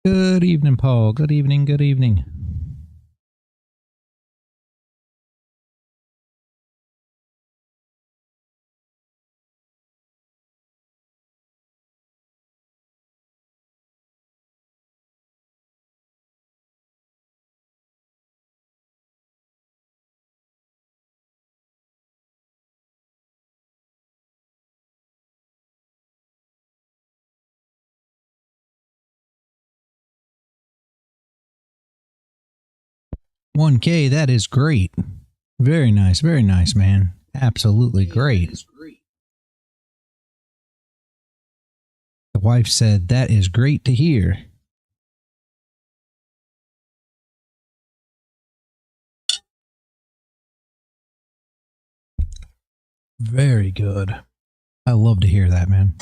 Good evening, Paul. Good evening, good evening. $1K, that is great. Very nice, man. Absolutely great. The wife said, that is great to hear. Very good. I love to hear that, man.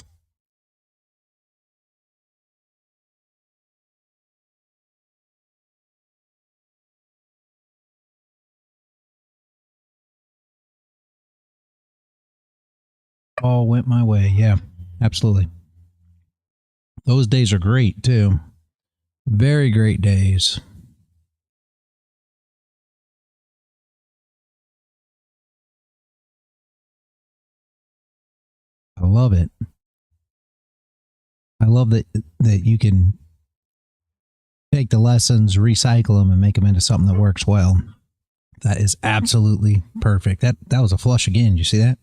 All went my way. Yeah, absolutely. Those days are great, too. Very great days. I love it. I love that you can take the lessons, recycle them, and make them into something that works well. That is absolutely perfect. That was a flush again. You see that?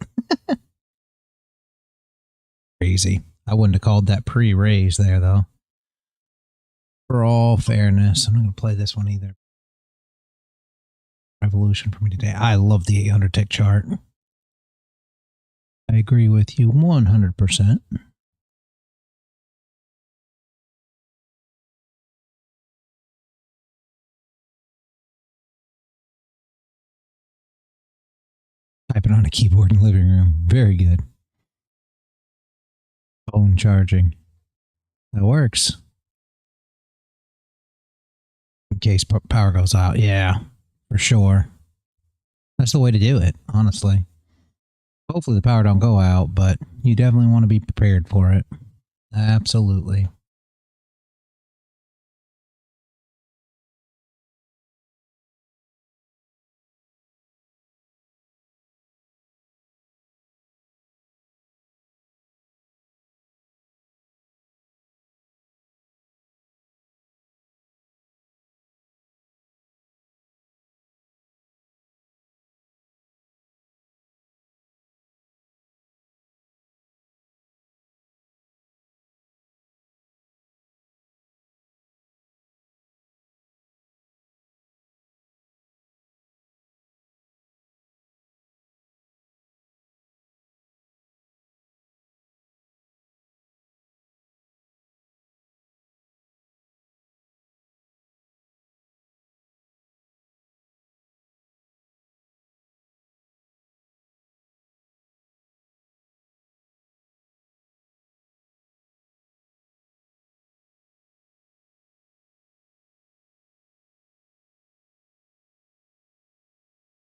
Crazy. I wouldn't have called that pre-raise there, though. For all fairness, I'm not going to play this one either. Revolution for me today. I love the 800 tick chart. I agree with you 100%. Typing on a keyboard in the living room. Very good. Phone charging. That works. In case power goes out. Yeah, for sure. That's the way to do it, honestly. Hopefully the power don't go out, but you definitely want to be prepared for it. Absolutely.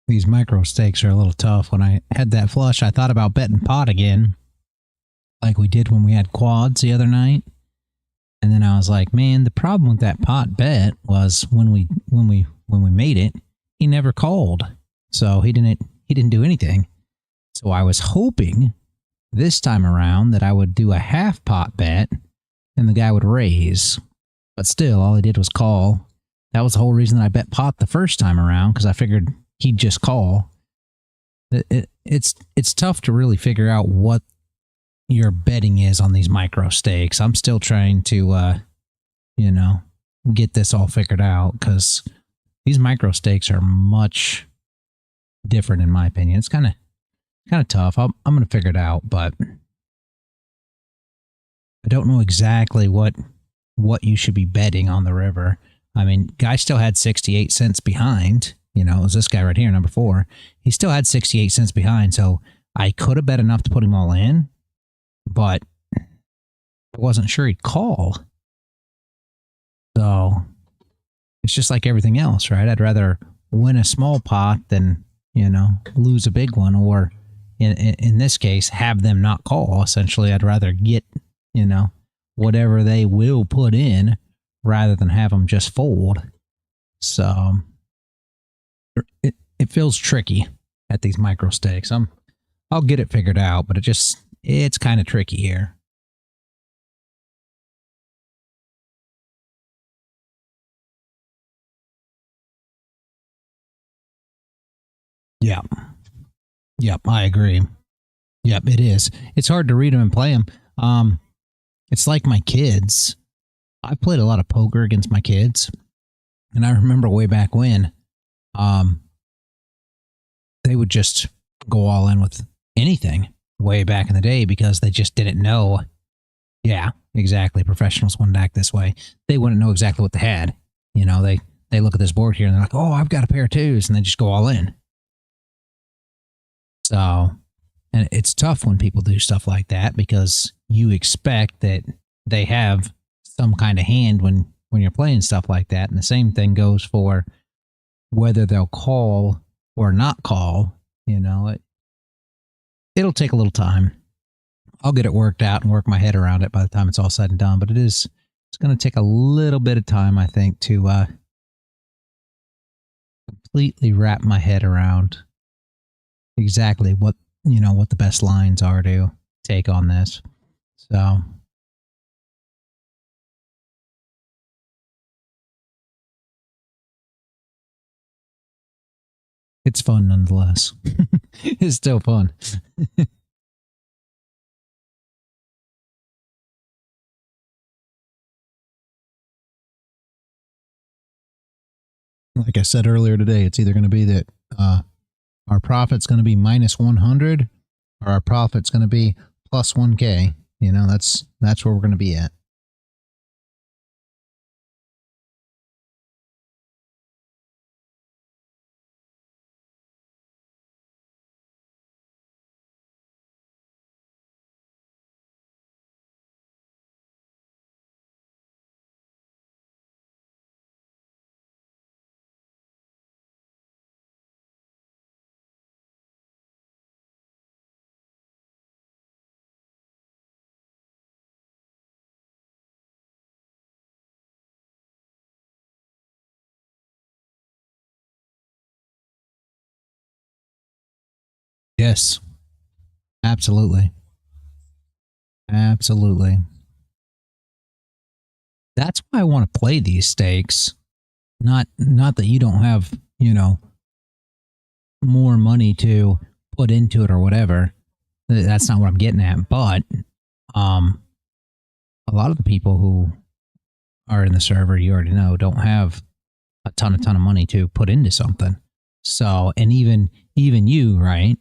These micro stakes are a little tough. When I had that flush, I thought about betting pot again, like we did when we had quads the other night. And then I was like, man, the problem with that pot bet was when we made it, he never called. So he didn't do anything. So I was hoping this time around that I would do a half pot bet and the guy would raise. But still, all he did was call. That was the whole reason that I bet pot the first time around, because I figured he'd just call. It's tough to really figure out what your betting is on these micro stakes. I'm still trying to, get this all figured out, because these micro stakes are much different in my opinion. It's kind of tough. I'm going to figure it out, but I don't know exactly what you should be betting on the river. I mean, guy still had 68 cents behind. It was this guy right here, number 4. He still had 68 cents behind, so I could have bet enough to put him all in, but I wasn't sure he'd call. So it's just like everything else, right? I'd rather win a small pot than, lose a big one, or in this case, have them not call. Essentially, I'd rather get, whatever they will put in rather than have them just fold. So it feels tricky at these micro stakes. I'll get it figured out, but it's kind of tricky here. Yep. Yep, I agree. Yep, it is. It's hard to read them and play them. It's like my kids. I've played a lot of poker against my kids, and I remember way back when, they would just go all in with anything way back in the day because they just didn't know. Yeah, exactly. Professionals wouldn't act this way. They wouldn't know exactly what they had. You know, they look at this board here and they're like, oh, I've got a pair of twos, and they just go all in. So, and it's tough when people do stuff like that because you expect that they have some kind of hand when you're playing stuff like that. And the same thing goes for whether they'll call or not call. You know, it'll take a little time. I'll get it worked out and work my head around it by the time it's all said and done. But it's going to take a little bit of time, I think, to completely wrap my head around exactly what the best lines are to take on this. So it's fun nonetheless. It's still fun. Like I said earlier today, it's either going to be that our profit's going to be minus 100 or our profit's going to be plus 1K. You know, that's where we're going to be at. Yes, absolutely. Absolutely. That's why I want to play these stakes. Not that you don't have, more money to put into it or whatever. That's not what I'm getting at. But a lot of the people who are in the server, you already know, don't have a ton of money to put into something. So, and even you, right?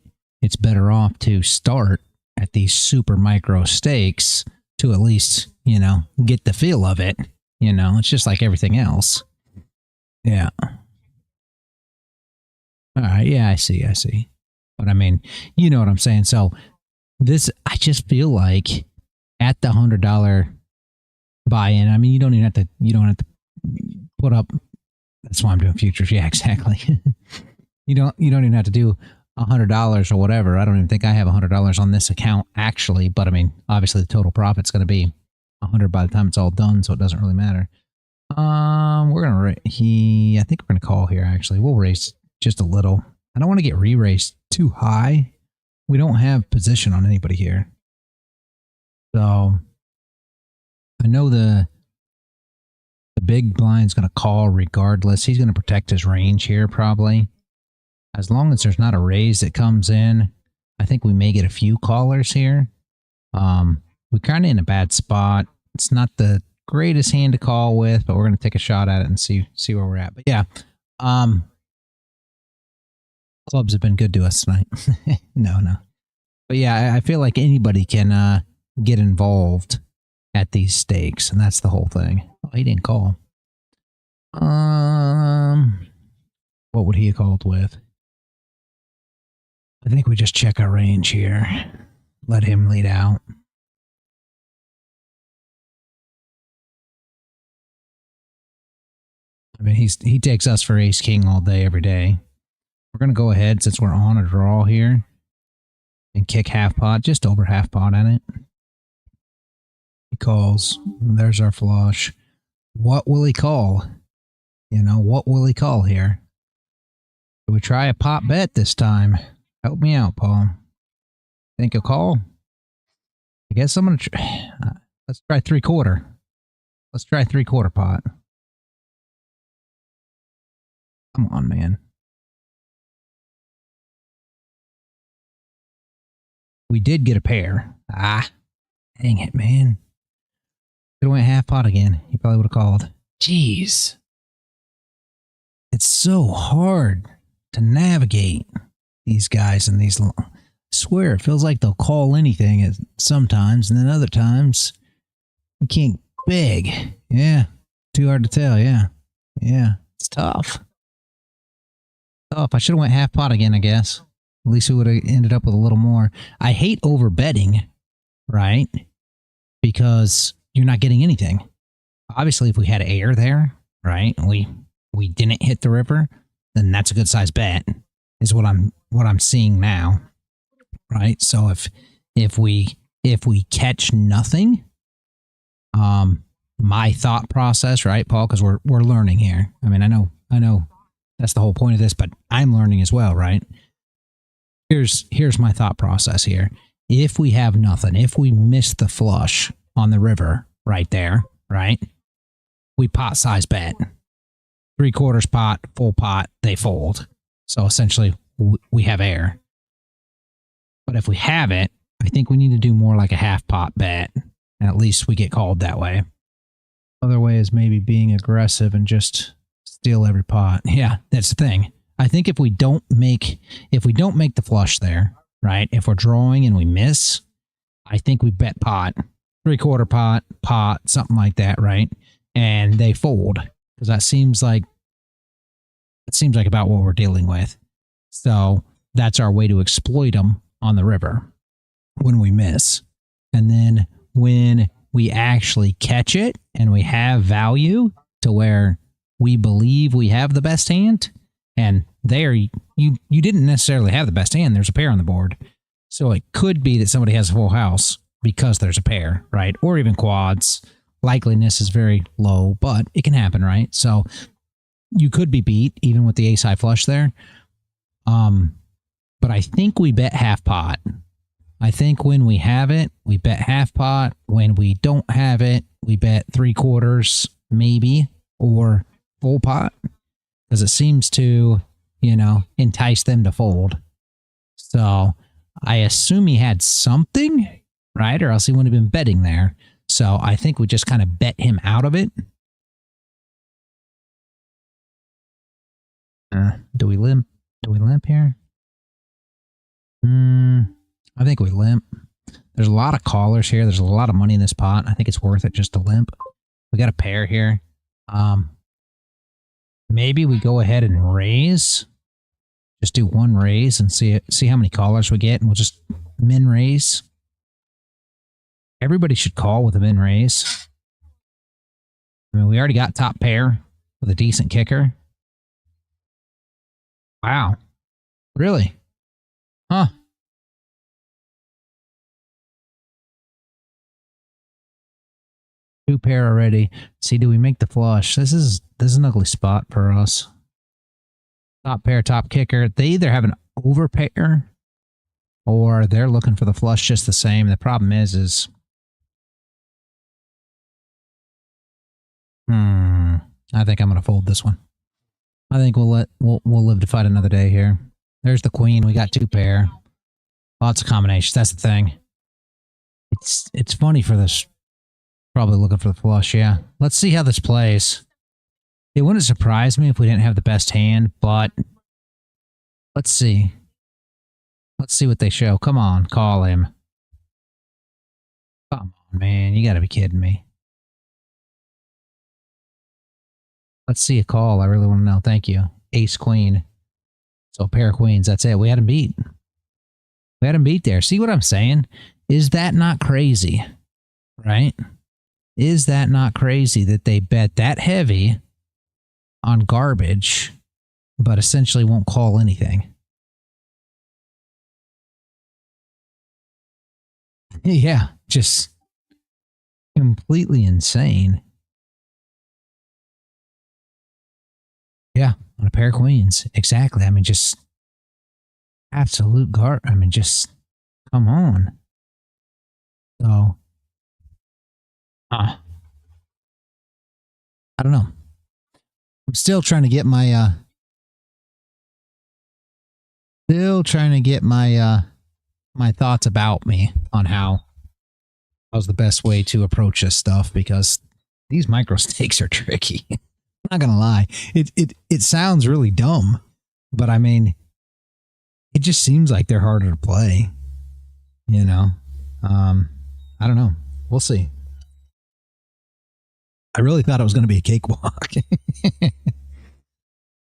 It's better off to start at these super micro stakes to at least, get the feel of it. It's just like everything else. Yeah. All right. Yeah, I see. But I mean, you know what I'm saying? So I just feel like at the $100 buy-in, I mean, you don't have to put up, that's why I'm doing futures. Yeah, exactly. you don't even have to do $100 or whatever. I don't even think I have $100 on this account actually, but I mean, obviously the total profit's going to be 100 by the time it's all done, so it doesn't really matter. We're gonna I think we're gonna call here. Actually, we'll raise just a little. I don't want to get re-raised too high. We don't have position on anybody here, so I know the big blind's gonna call regardless. He's gonna protect his range here probably. As long as there's not a raise that comes in, I think we may get a few callers here. We're kind of in a bad spot. It's not the greatest hand to call with, but we're going to take a shot at it and see where we're at. But yeah, clubs have been good to us tonight. No. But yeah, I feel like anybody can get involved at these stakes, and that's the whole thing. Oh, he didn't call. What would he have called with? I think we just check our range here. Let him lead out. I mean, he takes us for ace king all day, every day. We're going to go ahead, since we're on a draw here, and kick half pot, just over half pot in it. He calls. There's our flush. What will he call? You know, what will he call here? Do we try a pot bet this time? Help me out, Paul. Think a call? I guess I'm going to try. Let's try 3/4. Let's try 3/4 pot. Come on, man. We did get a pair. Ah, dang it, man. Could have went half pot again. He probably would have called. Jeez. It's so hard to navigate these guys and these. I swear, it feels like they'll call anything sometimes, and then other times you can't beg. Yeah, too hard to tell. Yeah, it's tough. Tough. I should have went half pot again, I guess. At least we would have ended up with a little more. I hate over betting, right? Because you're not getting anything. Obviously, if we had air there, right, and we didn't hit the river, then that's a good size bet. Is what I'm seeing now, right? So if we catch nothing, my thought process, right, Paul? Because we're learning here. I mean, I know that's the whole point of this, but I'm learning as well, right? Here's my thought process here. If we have nothing, if we miss the flush on the river right there, right, we pot size bet. 3/4 pot, full pot, they fold. So essentially, we have air. But if we have it, I think we need to do more like a half pot bet, and at least we get called that way. Other way is maybe being aggressive and just steal every pot. Yeah, that's the thing. I think if we don't make the flush there, right? If we're drawing and we miss, I think we bet pot, 3/4 pot, something like that, right? And they fold because that seems like about what we're dealing with. So that's our way to exploit them on the river when we miss. And then when we actually catch it and we have value to where we believe we have the best hand, and there you didn't necessarily have the best hand. There's a pair on the board. So it could be that somebody has a full house because there's a pair, right? Or even quads. Likeliness is very low, but it can happen, right? So you could be beat even with the ace high flush there. But I think we bet half pot. I think when we have it, we bet half pot. When we don't have it, we bet 3/4 maybe, or full pot, because it seems to, entice them to fold. So I assume he had something, right? Or else he wouldn't have been betting there. So I think we just kind of bet him out of it. Do we limp? Do we limp here? I think we limp. There's a lot of callers here. There's a lot of money in this pot. I think it's worth it just to limp. We got a pair here. Maybe we go ahead and raise. Just do one raise and see how many callers we get, and we'll just min raise. Everybody should call with a min raise. I mean, we already got top pair with a decent kicker. Wow. Really? Huh. Two pair already. See, do we make the flush? This is an ugly spot for us. Top pair, top kicker. They either have an overpair or they're looking for the flush just the same. The problem is I think I'm gonna fold this one. I think we'll live to fight another day here. There's the queen. We got two pair. Lots of combinations. That's the thing. It's funny for this. Probably looking for the flush, yeah. Let's see how this plays. It wouldn't surprise me if we didn't have the best hand, but let's see. Let's see what they show. Come on, call him. Come on, man. You gotta be kidding me. Let's see a call. I really want to know. Thank you. Ace, queen. So a pair of queens. That's it. We had him beat. We had him beat there. See what I'm saying? Is that not crazy? Right? Is that not crazy that they bet that heavy on garbage, but essentially won't call anything? Yeah, just completely insane. Yeah, on a pair of queens. Exactly. I mean, just absolute I mean, just come on. So, uh, I don't know. I'm still trying to get my my thoughts about me on how's the best way to approach this stuff, because these micro stakes are tricky. I'm not gonna lie. It sounds really dumb, but I mean, it just seems like they're harder to play. You know, I don't know. We'll see. I really thought it was going to be a cakewalk,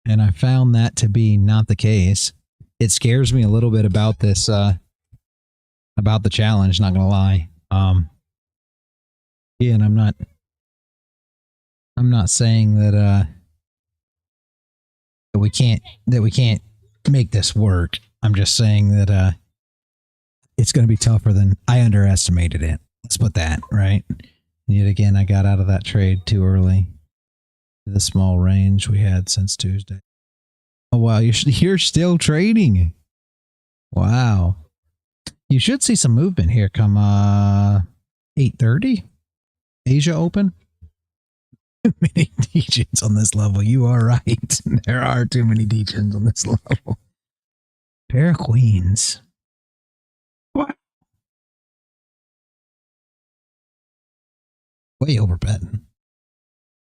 and I found that to be not the case. It scares me a little bit about this about the challenge. Not gonna lie. Yeah, and I'm not saying that we can't make this work. I'm just saying that it's going to be tougher than I underestimated it. Let's put that right. Yet again, I got out of that trade too early. The small range we had since Tuesday. Oh wow, you're still trading. Wow, you should see some movement here. Come 8:30, Asia Open. Too many degens on this level. You are right. There are too many degens on this level. Pair of queens. What? Way over betting.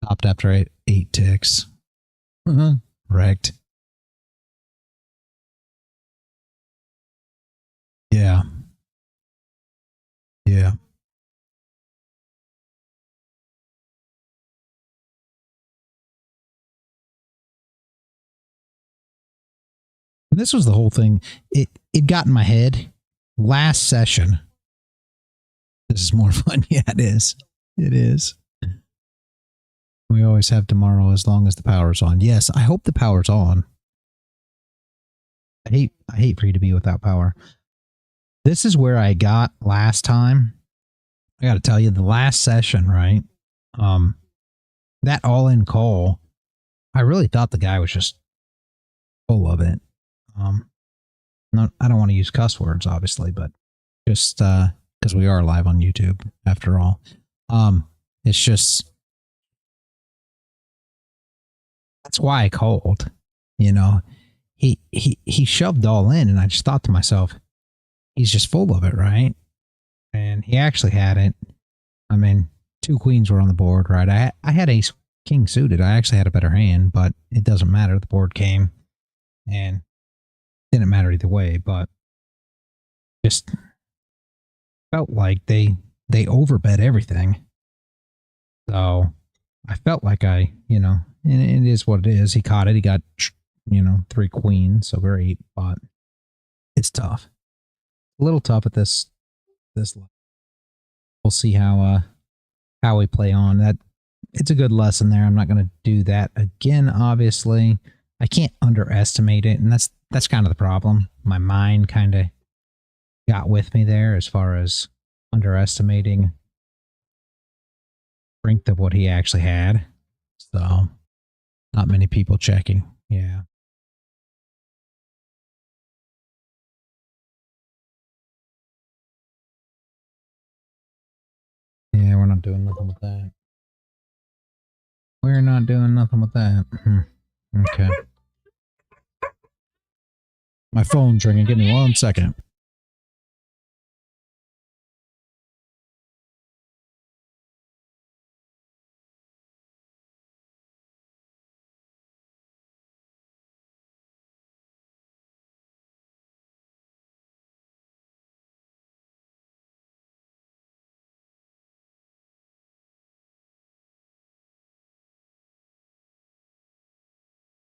Stopped after eight ticks. Wrecked. Yeah. Yeah. And this was the whole thing. It got in my head last session. This is more fun. Yeah, it is. It is. We always have tomorrow as long as the power's on. Yes, I hope the power's on. I hate for you to be without power. This is where I got last time. I got to tell you, the last session, right? Um, that all-in call, I really thought the guy was just full of it. Not, I don't want to use cuss words, obviously, but just because we are live on YouTube after all. It's just that's why I called. You know, he shoved all in, and I just thought to myself, he's just full of it, right? And he actually had it. I mean, two queens were on the board, right? I had ace king suited. I actually had a better hand, but it doesn't matter. The board came, and didn't matter either way. But just felt like they overbet everything. So I felt like and it is what it is. He caught it. He got, three queens, so great, but it's tough. A little tough at this level. We'll see how we play on. That it's a good lesson there. I'm not going to do that again. Obviously, I can't underestimate it, and that's kind of the problem. My mind kind of got with me there as far as underestimating strength of what he actually had. So, not many people checking. Yeah. Yeah, we're not doing nothing with that. We're not doing nothing with that. Okay. My phone's ringing. Give me 1 second.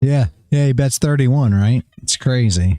Yeah. Yeah, he bets 31, right? It's crazy.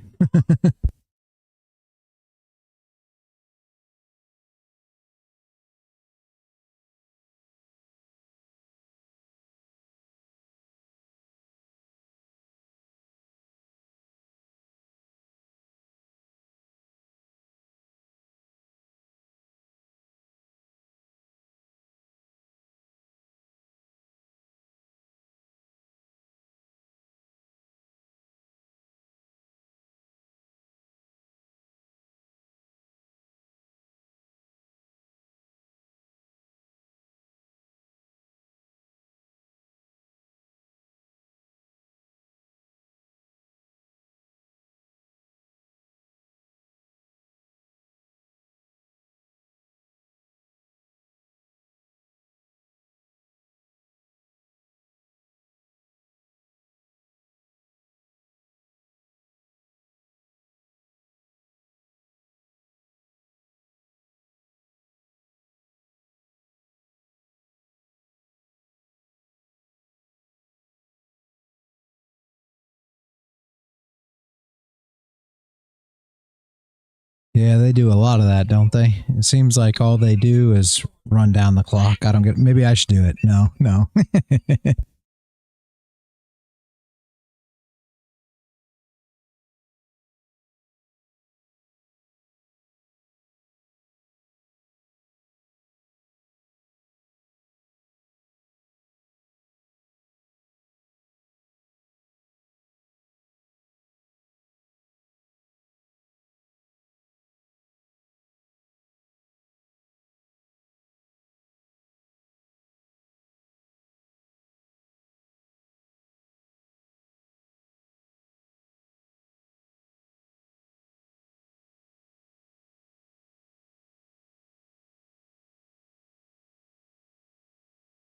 Yeah, they do a lot of that, don't they? It seems like all they do is run down the clock. I don't get. Maybe I should do it. No, no.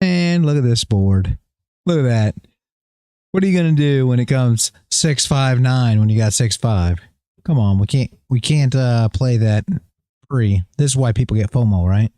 And look at this board. Look at that. What are you gonna do when it comes 6-5-9 when you got 6-5? Come on, we can't play that free. This is why people get FOMO, right?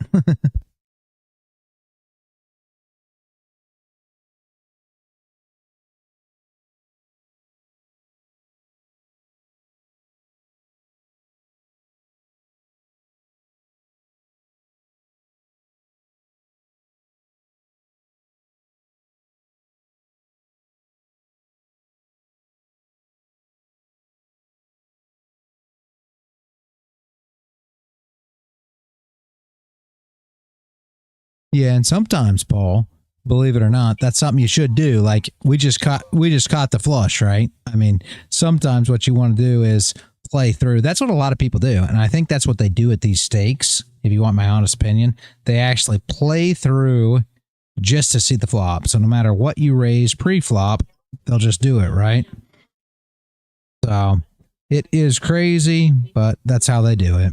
Yeah, and sometimes, Paul, believe it or not, that's something you should do. Like we just caught the flush, right? I mean, sometimes what you want to do is play through. That's what a lot of people do, and I think that's what they do at these stakes. If you want my honest opinion, they actually play through just to see the flop. So no matter what you raise pre-flop, they'll just do it, right? So it is crazy, but that's how they do it.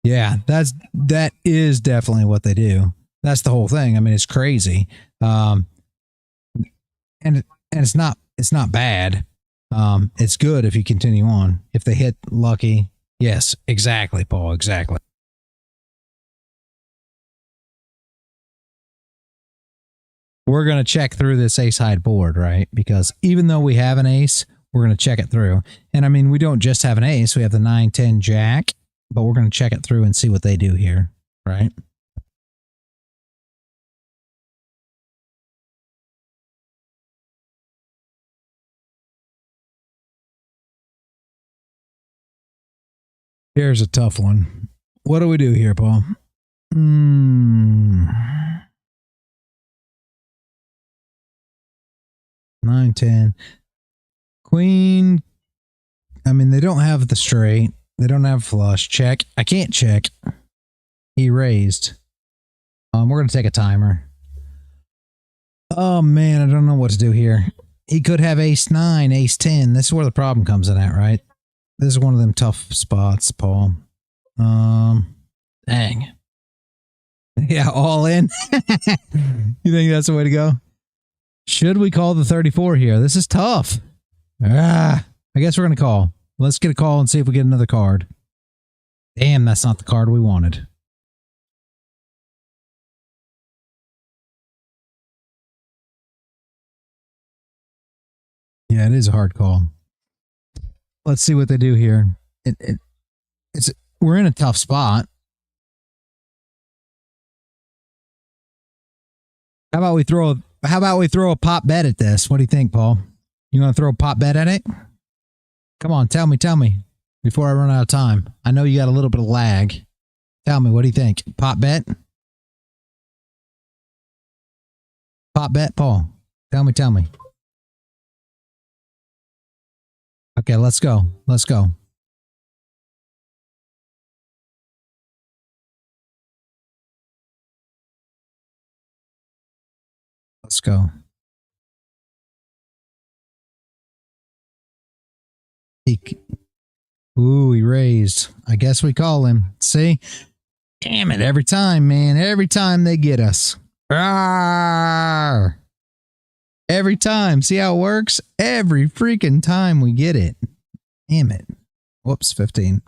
Yeah, that is definitely what they do. That's the whole thing. I mean, it's crazy, um, and it's not bad. It's good if you continue on. If they hit lucky, yes, exactly, Paul, exactly. We're gonna check through this ace high board, right? Because even though we have an ace, we're gonna check it through. And I mean, we don't just have an ace; we have the 9-10 jack, but we're gonna check it through and see what they do here, right? Here's a tough one. What do we do here, Paul? Hmm. 9-10. Queen. I mean, they don't have the straight. They don't have flush. Check. I can't check. He raised. We're gonna take a timer. Oh man, I don't know what to do here. He could have ace 9, ace 10. This is where the problem comes in at, right? This is one of them tough spots, Paul. Dang. Yeah, all in. You think that's the way to go? Should we call the 34 here? This is tough. I guess we're going to call. Let's get a call and see if we get another card. Damn, that's not the card we wanted. Yeah, it is a hard call. Let's see what they do here. It's we're in a tough spot. How about we throw a pop bet at this? What do you think, Paul? You want to throw a pop bet at it? Come on, tell me before I run out of time. I know you got a little bit of lag. Tell me, what do you think? Pop bet? Pop bet, Paul. Tell me. Okay, let's go. Let's go. Let's go. He, ooh, he raised. I guess we call him. See? Damn it, every time, man. Every time they get us. Rawr! Every time. See how it works? Every freaking time we get it. Damn it. Whoops, 15.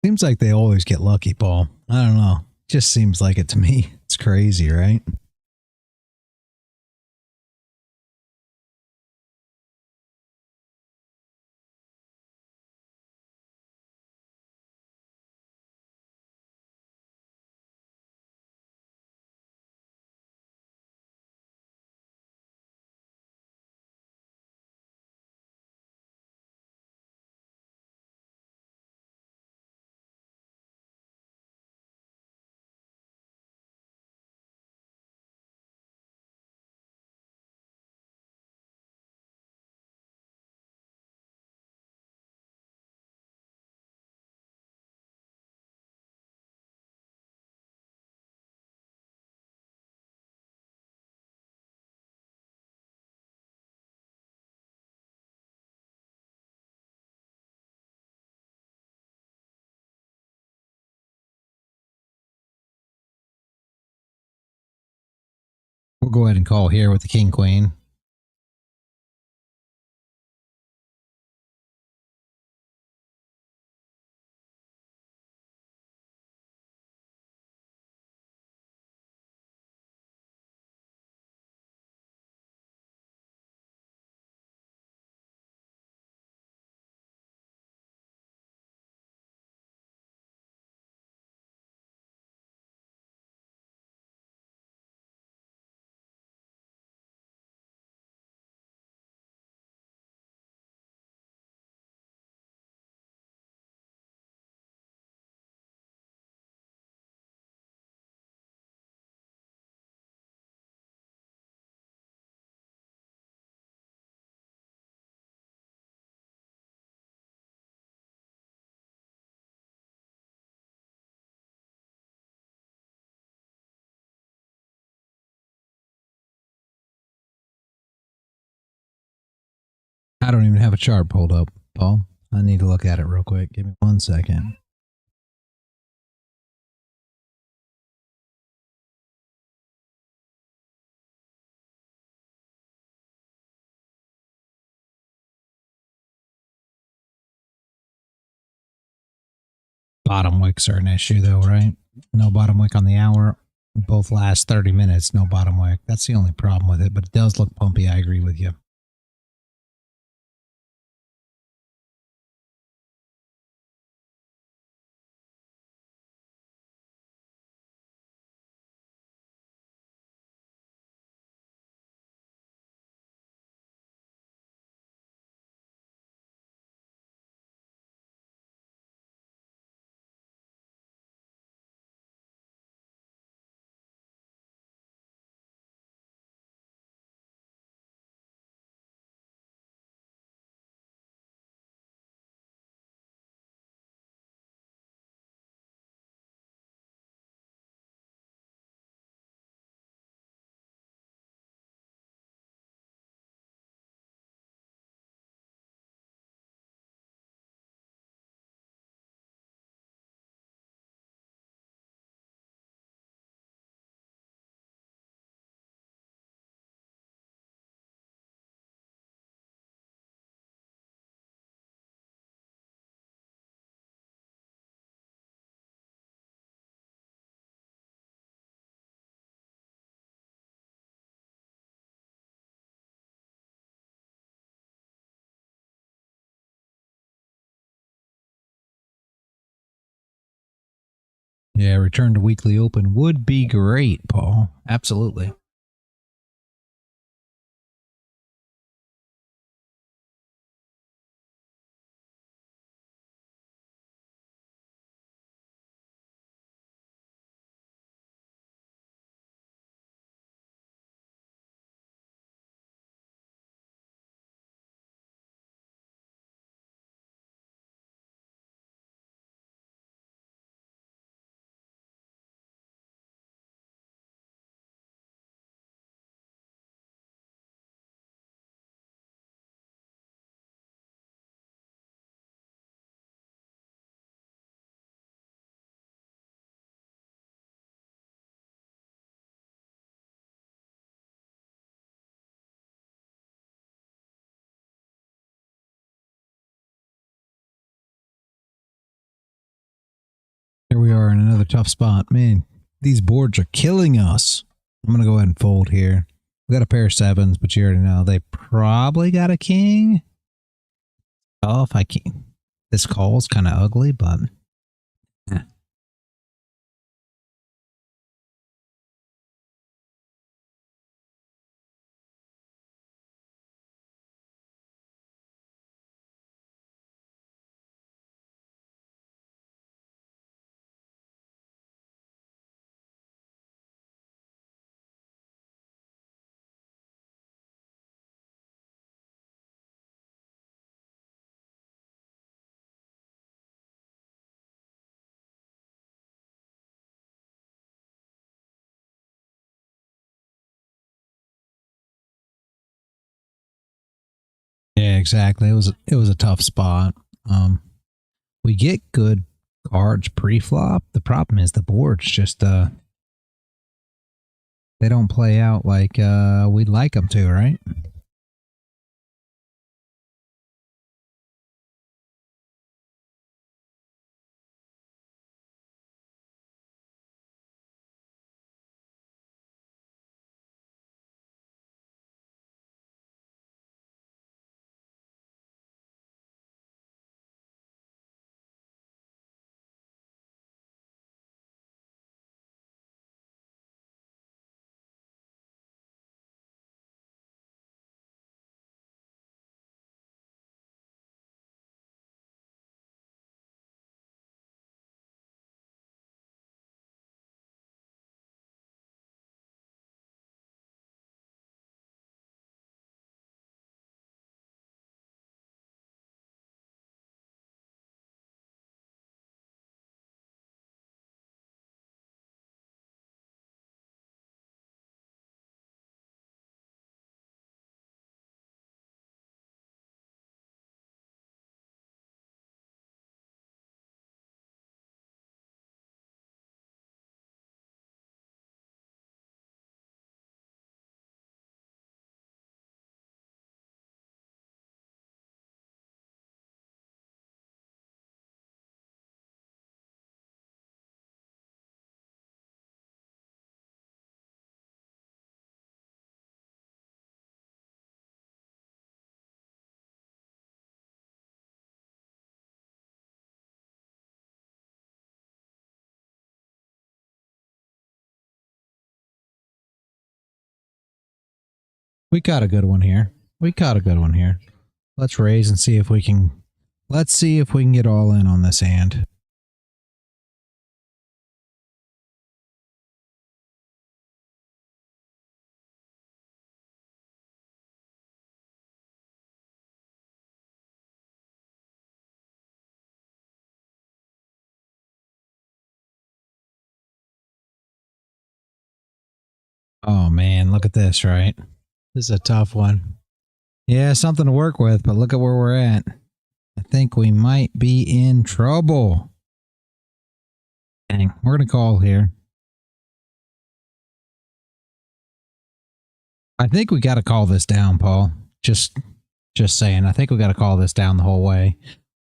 Seems like they always get lucky, Paul. I don't know. Just seems like it to me. It's crazy, right? We'll go ahead and call here with the king queen. I don't even have a chart pulled up, Paul. I need to look at it real quick. Give me 1 second. Bottom wicks are an issue, though, right? No bottom wick on the hour. Both last 30 minutes, no bottom wick. That's the only problem with it, but it does look pumpy. I agree with you. Yeah, return to weekly open would be great, Paul. Absolutely. tough spot. Man, these boards are killing us. I'm going to go ahead and fold here. We got a pair of sevens, but you already know they probably got a king. Oh, if I can. This call's kind of ugly, but... Eh. Yeah, exactly. It was a tough spot. We get good cards pre-flop. The problem is the boards just they don't play out like we'd like them to, right? We got a good one here. We caught a good one here. Let's raise and see if we can. Let's see if we can get all in on this hand. Oh man, look at this, right? This is a tough one. Yeah, something to work with, but look at where we're at. I think we might be in trouble. Dang, we're going to call here. I think we got to call this down, Paul. Just saying. I think we got to call this down the whole way.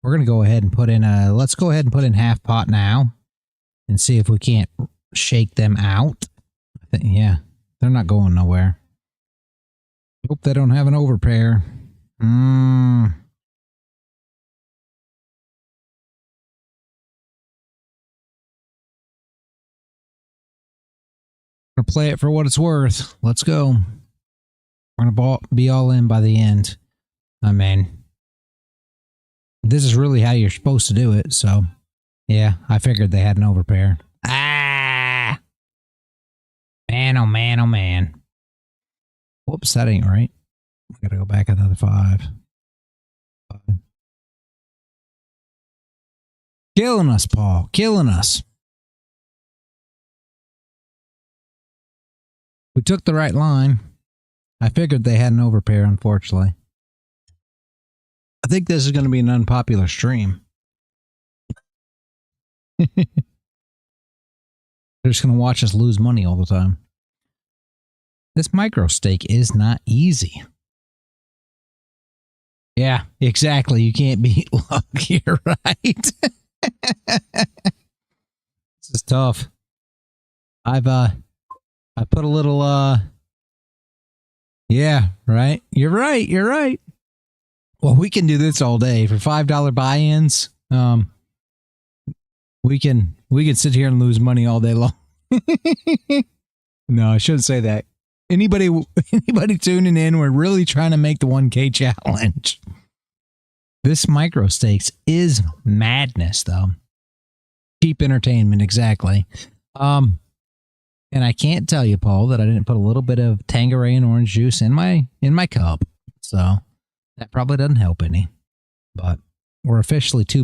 We're going to go ahead and put in let's go ahead and put in half pot now and see if we can't shake them out. I think, yeah, they're not going nowhere. Hope they don't have an overpair. Gonna play it for what it's worth. Let's go. We're gonna be all in by the end. I mean, this is really how you're supposed to do it. So, yeah, I figured they had an overpair. Ah, man, oh man, oh man. Whoops, that ain't right. I gotta go back another 5. Killing us, Paul. Killing us. We took the right line. I figured they had an overpair, unfortunately. I think this is going to be an unpopular stream. They're just going to watch us lose money all the time. This micro stake is not easy. Yeah, exactly. You can't beat luck. You're right. This is tough. I put a little yeah, right. You're right. You're right. Well, we can do this all day for $5 buy-ins. We can sit here and lose money all day long. No, I shouldn't say that. Anybody tuning in, we're really trying to make the 1K challenge. This micro stakes is madness, though. Cheap entertainment, exactly. And I can't tell you, Paul, that I didn't put a little bit of Tanqueray and orange juice in my cup. So that probably doesn't help any. But we're officially two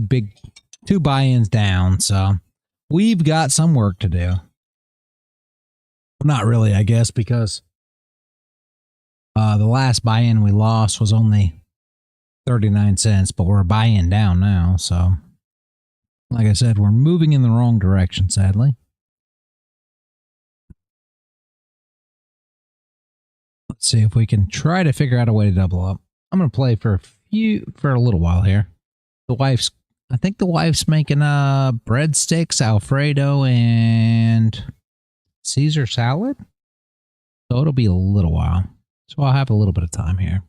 buy-ins down, so we've got some work to do. Well, not really, I guess, because the last buy-in we lost was only 39 cents, but we're a buy-in down now, so like I said, we're moving in the wrong direction, sadly. Let's see if we can try to figure out a way to double up. I'm going to play for a little while here. I think the wife's making breadsticks, Alfredo, and Caesar salad. So it'll be a little while. So I'll have a little bit of time here.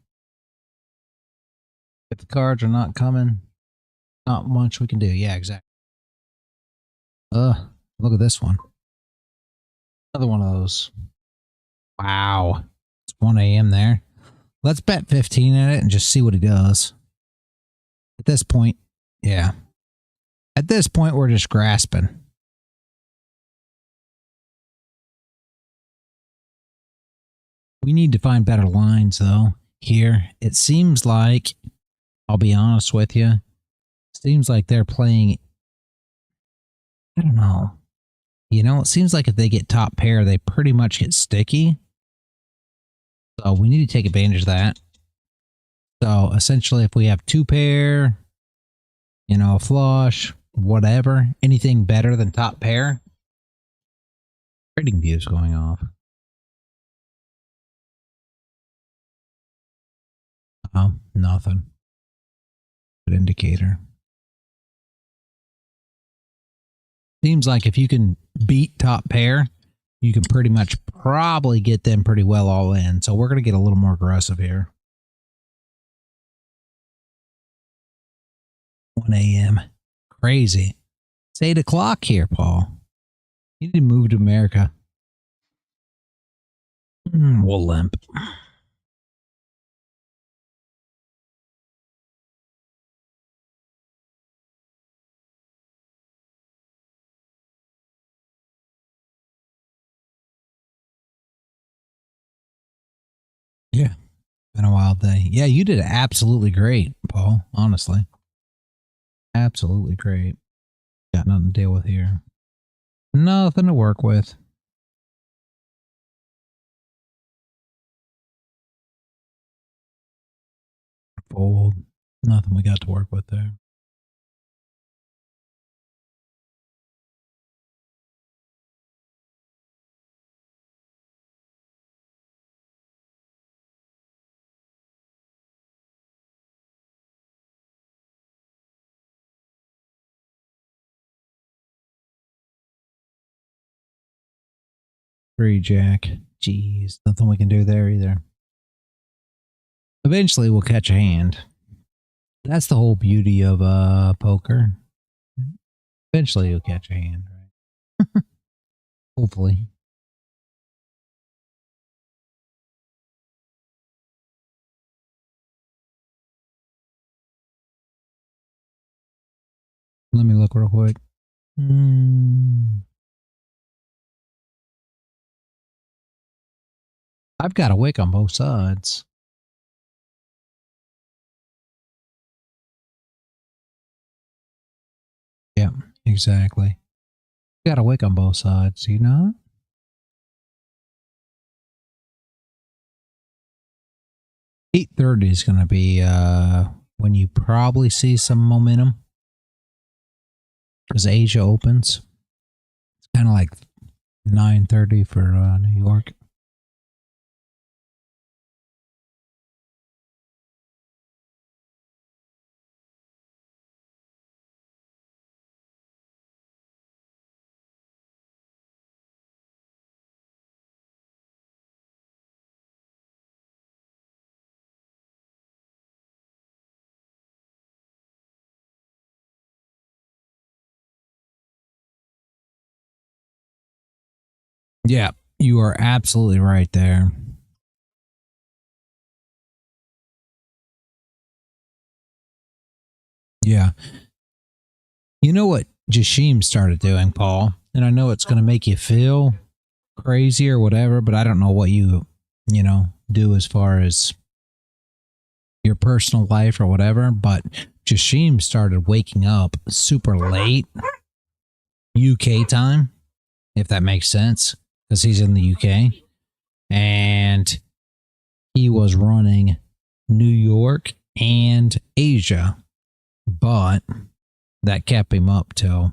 If the cards are not coming, not much we can do. Yeah, exactly. Look at this one. Another one of those. Wow. It's 1 a.m. there. Let's bet 15 in it and just see what he does. At this point, yeah. At this point, we're just grasping. We need to find better lines, though, here. It seems like, I'll be honest with you, seems like they're playing, I don't know. You know, it seems like if they get top pair, they pretty much get sticky. So we need to take advantage of that. So essentially, if we have 2 pair, you know, a flush, whatever, anything better than top pair, trading view is going off. Oh, nothing. Good indicator. Seems like if you can beat top pair, you can pretty much probably get them pretty well all in. So we're going to get a little more aggressive here. 1 a.m. Crazy. It's 8 o'clock here, Paul. You need to move to America. We'll limp. Yeah. Been a wild day. Yeah, you did absolutely great, Paul. Honestly. Absolutely great. Got nothing to deal with here. Nothing to work with. Fold. Nothing we got to work with there. Three jack. Jeez. Nothing we can do there either. Eventually we'll catch a hand. That's the whole beauty of poker. Eventually you'll catch a hand, right? Hopefully. Let me look real quick. I've got a wick on both sides. Yeah, exactly. Got a wick on both sides, you know? 8:30 is going to be when you probably see some momentum. Because Asia opens. It's kind of like 9:30 for New York. Yeah, you are absolutely right there. Yeah. You know what Jashim started doing, Paul? And I know it's going to make you feel crazy or whatever, but I don't know what you do as far as your personal life or whatever. But Jashim started waking up super late UK time, if that makes sense, because he's in the UK. And he was running New York and Asia, but that kept him up till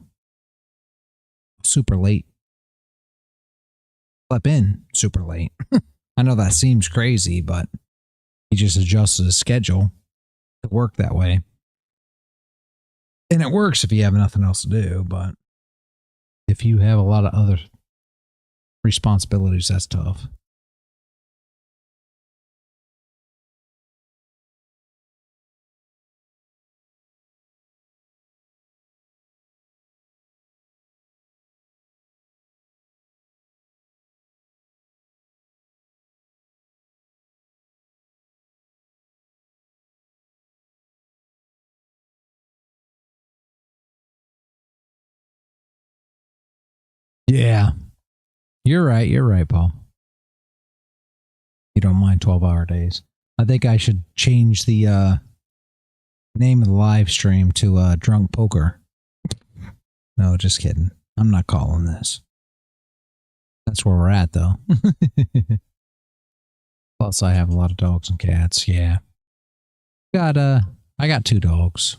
super late. Slept in super late. I know that seems crazy, but he just adjusted his schedule to work that way. And it works if you have nothing else to do, but if you have a lot of other responsibilities, that's tough. Yeah. You're right. You're right, Paul. You don't mind 12-hour days. I think I should change the name of the live stream to Drunk Poker. No, just kidding. I'm not calling this. That's where we're at, though. Plus, I have a lot of dogs and cats. Yeah. I got 2 dogs.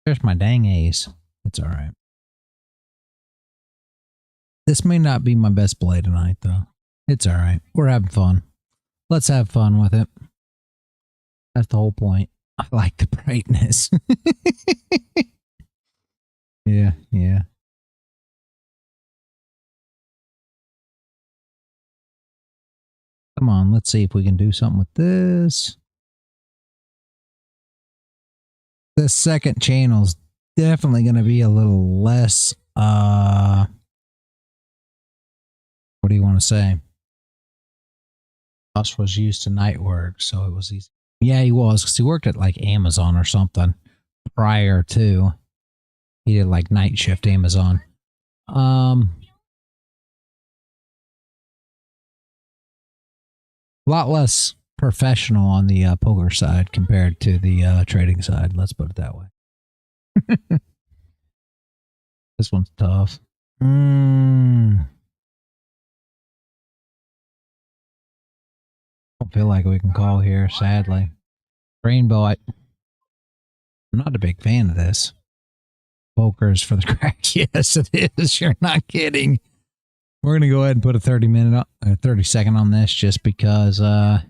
There's my dang ace. It's all right. This may not be my best play tonight, though. It's all right. We're having fun. Let's have fun with it. That's the whole point. I like the brightness. Yeah, yeah. Come on, let's see if we can do something with this. This second channel's definitely going to be a little less, what do you want to say? Us was used to night work, so it was easy. Yeah, he was, because he worked at like Amazon or something prior to. He did like night shift Amazon. A lot less professional on the poker side compared to the trading side. Let's put it that way. This one's tough. Don't feel like we can call here, sadly. Rainbow, I'm not a big fan of this. Poker's for the crack. Yes, it is. You're not kidding. We're going to go ahead and put a 30 second on this just because I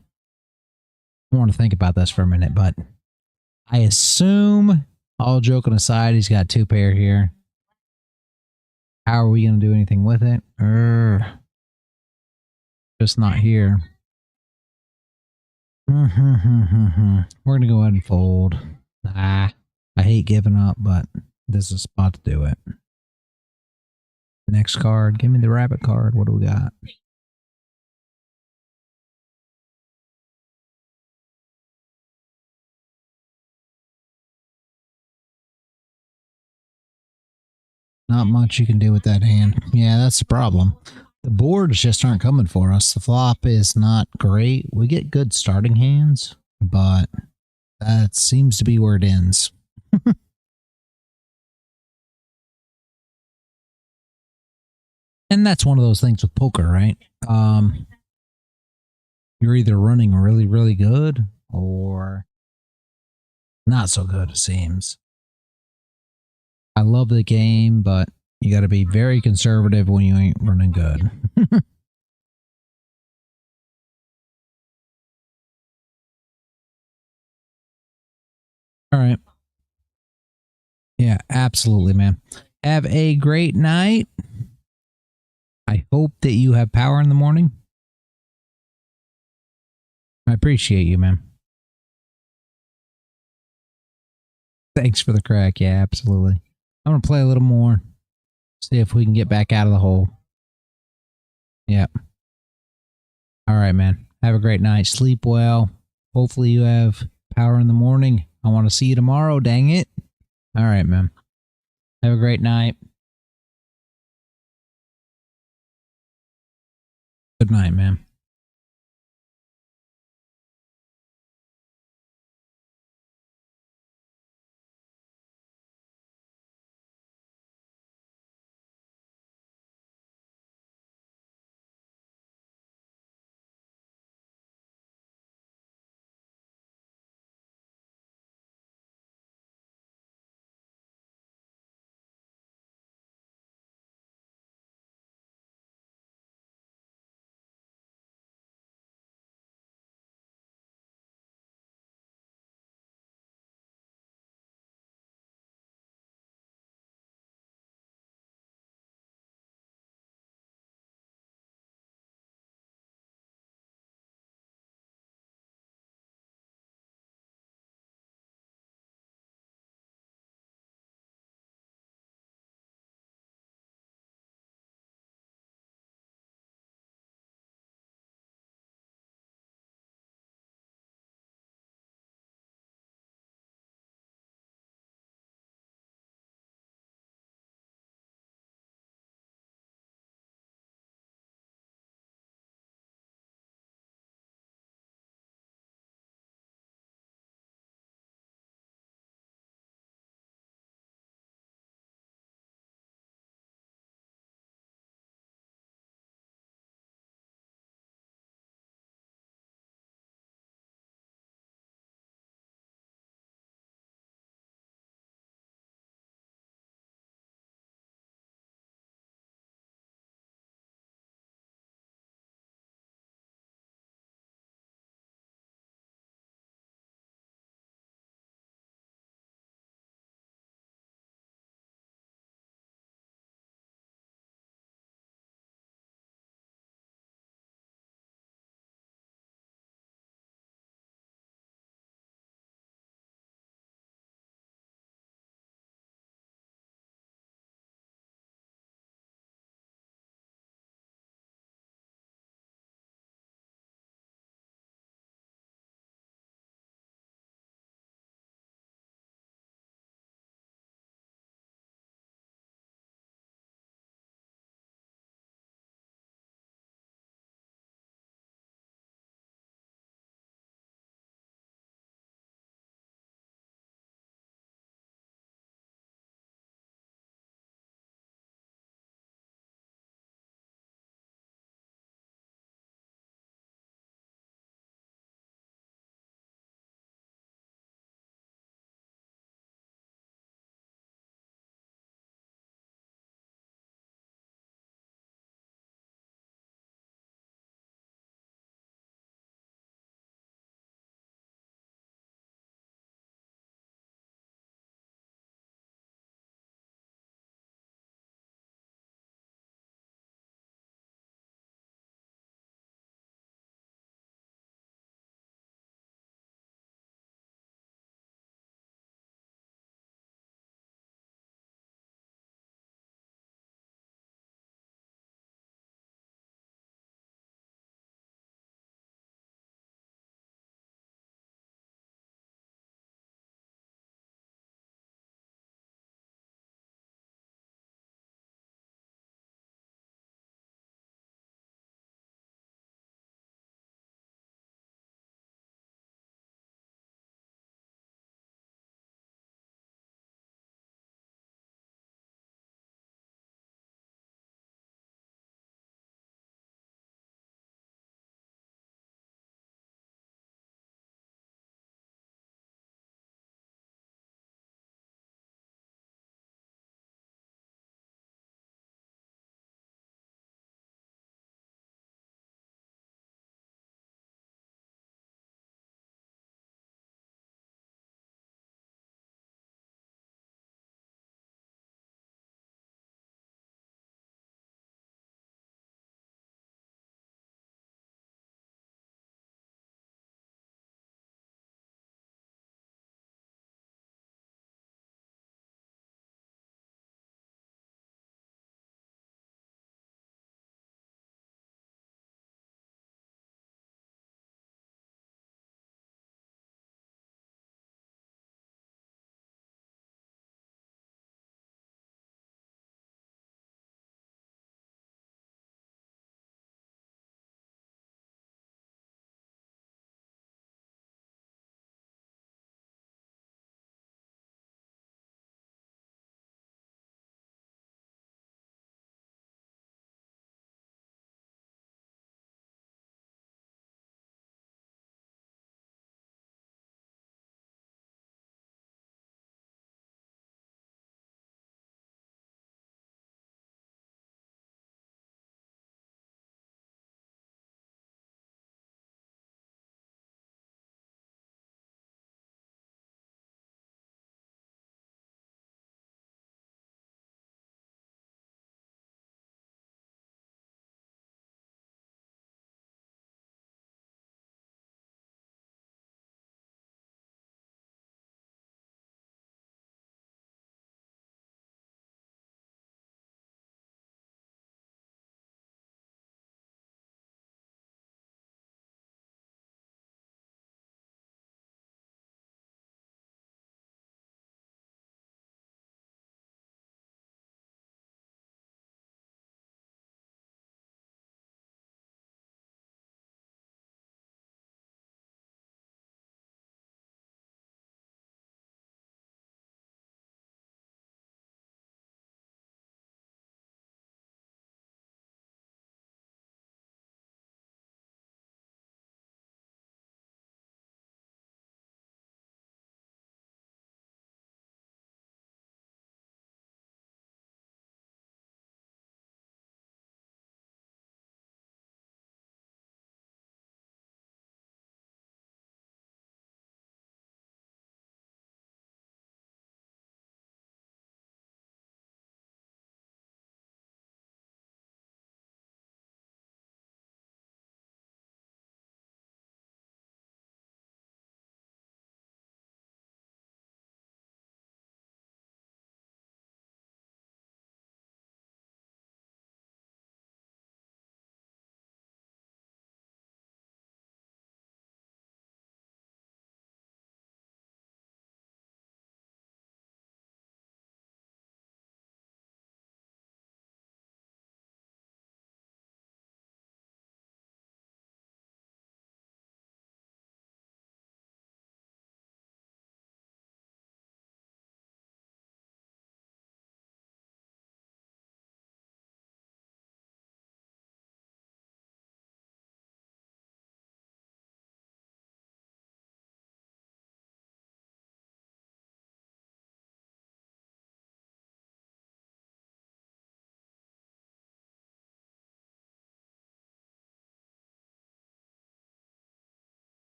want to think about this for a minute. But I assume, all joking aside, he's got 2 pair here. How are we going to do anything with it? Just not here. We're going to go ahead and fold. I hate giving up, but this is a spot to do it. Next card. Give me the rabbit card. What do we got? Not much you can do with that hand. Yeah, that's the problem. The boards just aren't coming for us. The flop is not great. We get good starting hands, but that seems to be where it ends. And that's one of those things with poker, right? You're either running really, really good or not so good, it seems. I love the game, but you got to be very conservative when you ain't running good. All right. Yeah, absolutely, man. Have a great night. I hope that you have power in the morning. I appreciate you, man. Thanks for the crack. Yeah, absolutely. I'm going to play a little more. See if we can get back out of the hole. Yep. All right, man. Have a great night. Sleep well. Hopefully you have power in the morning. I want to see you tomorrow. Dang it. All right, man. Have a great night. Good night, man.